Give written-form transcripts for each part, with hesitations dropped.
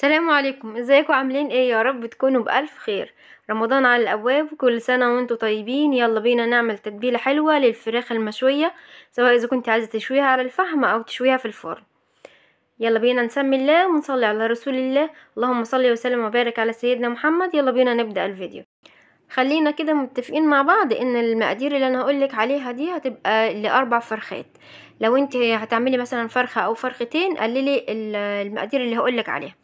السلام عليكم، ازيكم عاملين ايه؟ يا رب تكونوا بألف خير. رمضان على الابواب، كل سنة وانتم طيبين. يلا بينا نعمل تتبيلة حلوة للفراخ المشوية، سواء اذا كنت عايزة تشويها على الفحم او تشويها في الفرن. يلا بينا نسمي الله ونصلي على رسول الله. اللهم صل وسلم وبارك على سيدنا محمد. يلا بينا نبدأ الفيديو. خلينا كده متفقين مع بعض ان المقادير اللي انا هقولك عليها دي هتبقى ل4 فرخات. لو انت هتعملي مثلا فرخة او فرختين قللي المقادير اللي هقولك عليها.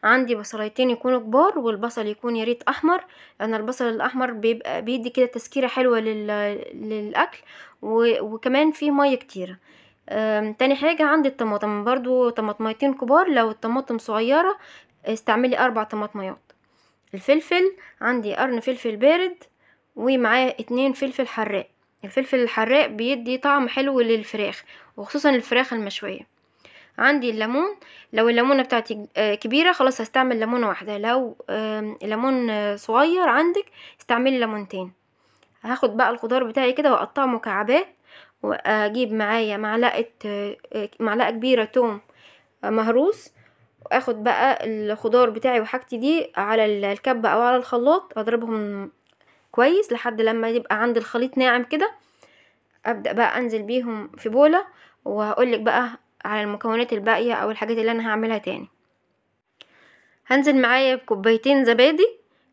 عندي بصلايتين يكونوا كبار، والبصل يكون يا ريت احمر، لان البصل الاحمر بيبقى بيدي كده تسكيره حلوه للاكل، وكمان فيه ميه كتيره. تاني حاجه عندي الطماطم، برضو طماطميتين كبار، لو الطماطم صغيره استعملي 4 طماطميات. الفلفل عندي قرن فلفل بارد، ومعاه 2 فلفل حراق. الفلفل الحراق بيدي طعم حلو للفراخ، وخصوصا الفراخ المشويه. عندي الليمون، لو الليمونه بتاعتي كبيره خلاص هستعمل ليمونه واحده، لو ليمون صغير عندك استعملي ليمونتين. هاخد بقى الخضار بتاعي كده واقطعه مكعبات، واجيب معايا معلقه كبيره توم مهروس، واخد بقى الخضار بتاعي وحاجتي دي على الكبه او على الخلاط، اضربهم كويس لحد لما يبقى عندي الخليط ناعم كده. ابدا بقى انزل بيهم في بوله، وهقولك بقى على المكونات الباقيه او الحاجات اللي انا هعملها تاني. هنزل معايا بكوبايتين زبادي.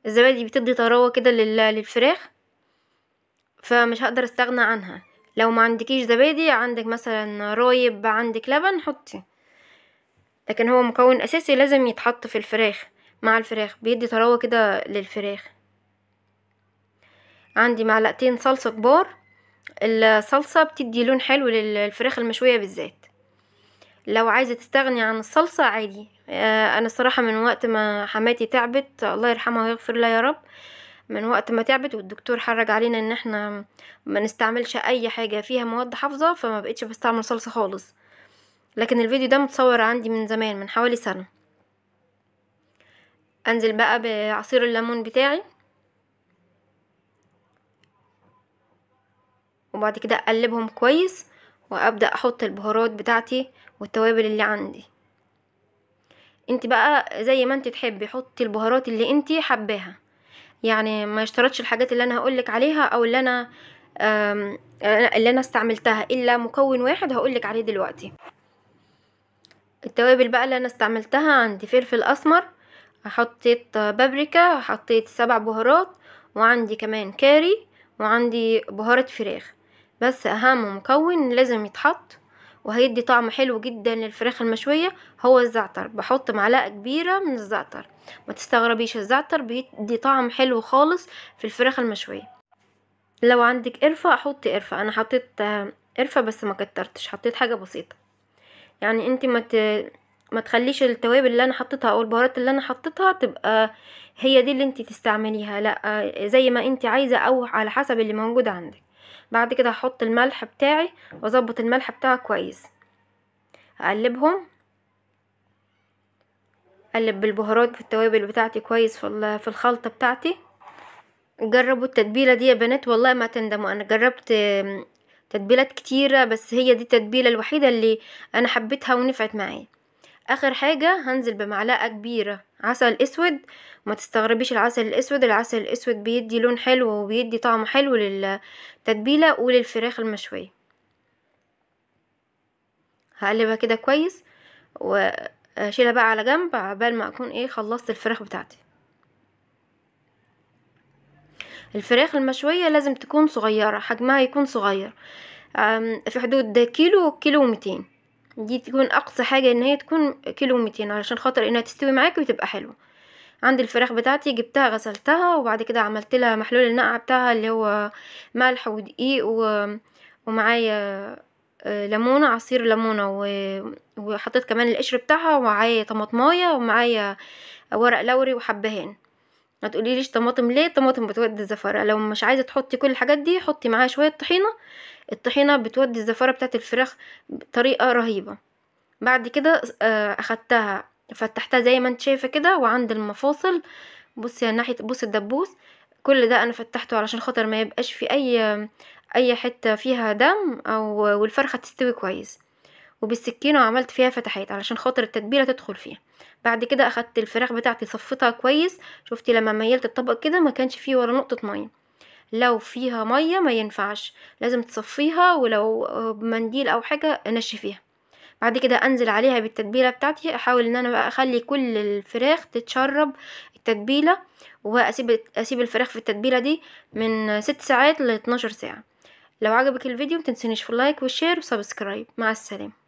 الزبادي بتدي طراوه كده للفراخ، فمش هقدر استغنى عنها. لو ما عندكيش زبادي، عندك مثلا رايب، عندك لبن، حطي. لكن هو مكون اساسي لازم يتحط في الفراخ، مع الفراخ بيدي طراوه كده للفراخ. عندي معلقتين صلصه كبار. الصلصه بتدي لون حلو للفراخ المشويه بالذات. لو عايزه تستغني عن الصلصه عادي. انا الصراحه من وقت ما حماتي تعبت، الله يرحمها ويغفر لها يا رب، من وقت ما تعبت والدكتور حرج علينا ان احنا ما نستعملش اي حاجه فيها مواد حافظه، فما بقتش بستعمل صلصه خالص. لكن الفيديو ده متصور عندي من زمان، من حوالي سنه. انزل بقى بعصير الليمون بتاعي، وبعد كده اقلبهم كويس، وابدا احط البهارات بتاعتي والتوابل اللي عندي. انت بقى زي ما انت تحبي حطي البهارات اللي انت حباها، يعني ما اشترطش الحاجات اللي انا هقولك عليها او اللي انا استعملتها، الا مكون واحد هقولك عليه دلوقتي. التوابل بقى اللي انا استعملتها، عندي فلفل اسمر، حطيت بابريكا، حطيت 7 بهارات، وعندي كمان كاري، وعندي بهارة فراخ. بس اهم مكون لازم يتحط وهيدي طعم حلو جدا للفراخ المشوية هو الزعتر. بحط معلقة كبيرة من الزعتر، ما تستغربيش، الزعتر بيدي طعم حلو خالص في الفراخ المشوية. لو عندك قرفة حطي قرفة، انا حطيت قرفة بس ما كترتش، حطيت حاجة بسيطة. يعني انت ما تخليش التوابل اللي انا حطيتها او البهارات اللي انا حطيتها تبقى هي دي اللي انت تستعمليها، لا، زي ما انت عايزة او على حسب اللي موجود عندك. بعد كده هحط الملح بتاعي واظبط الملح بتاعه كويس، اقلبهم، اقلب بالبهارات والتوابل بتاعتي كويس في الخلطة بتاعتي. جربوا التتبيلة دي يا بنات، والله ما تندموا. انا جربت تتبيلات كتيرة، بس هي دي التتبيلة الوحيدة اللي انا حبيتها ونفعت معايا. اخر حاجة هنزل بمعلقة كبيرة عسل اسود. ما تستغربيش العسل الاسود، العسل الاسود بيدي لون حلو وبيدي طعم حلو للتتبيلة وللفراخ المشوية. هقلبها كده كويس واشيلها بقى على جنب عبال ما اكون خلصت الفراخ بتاعتي. الفراخ المشوية لازم تكون صغيرة، حجمها يكون صغير، في حدود كيلو، كيلو 200. دي تكون اقصى حاجة، ان هي تكون كيلو 200 علشان خاطر انها تستوي معاكي وتبقى حلوة. عندي الفراخ بتاعتي جبتها غسلتها، وبعد كده عملت لها محلول النقع بتاعها اللي هو ملح ودقيق ومعايا ليمونه، عصير ليمونه، وحطيت كمان القشر بتاعها، ومعايا طماطمايه، ومعايا ورق لوري وحبهان. ما تقوليليش طماطم ليه، طماطم بتودي الزفاره. لو مش عايزه تحطي كل الحاجات دي حطي معاها شويه طحينه، الطحينه بتودي الزفاره بتاعت الفراخ بطريقه رهيبه. بعد كده اخدتها فتحتها زي ما انت شايفه كده، وعند المفاصل بصي ناحيه، بصي الدبوس، كل ده انا فتحته علشان خاطر ما يبقاش في اي حته فيها دم، والفرخه تستوي كويس. وبالسكينه عملت فيها فتحات علشان خاطر التتبيله تدخل فيها. بعد كده اخدت الفراخ بتاعتي صفيتها كويس. شفتي لما ميلت الطبق كده ما كانش فيه ولا نقطة مية. لو فيها مية ما ينفعش، لازم تصفيها، ولو بمنديل او حاجة نشفيها. بعد كده انزل عليها بالتتبيله بتاعتي، احاول ان انا بقى اخلي كل الفراخ تتشرب التتبيله، واسيب الفراخ في التتبيله دي من 6 ساعات ل 12 ساعه. لو عجبك الفيديو متنسينيش في اللايك والشير وسبسكرايب. مع السلامه.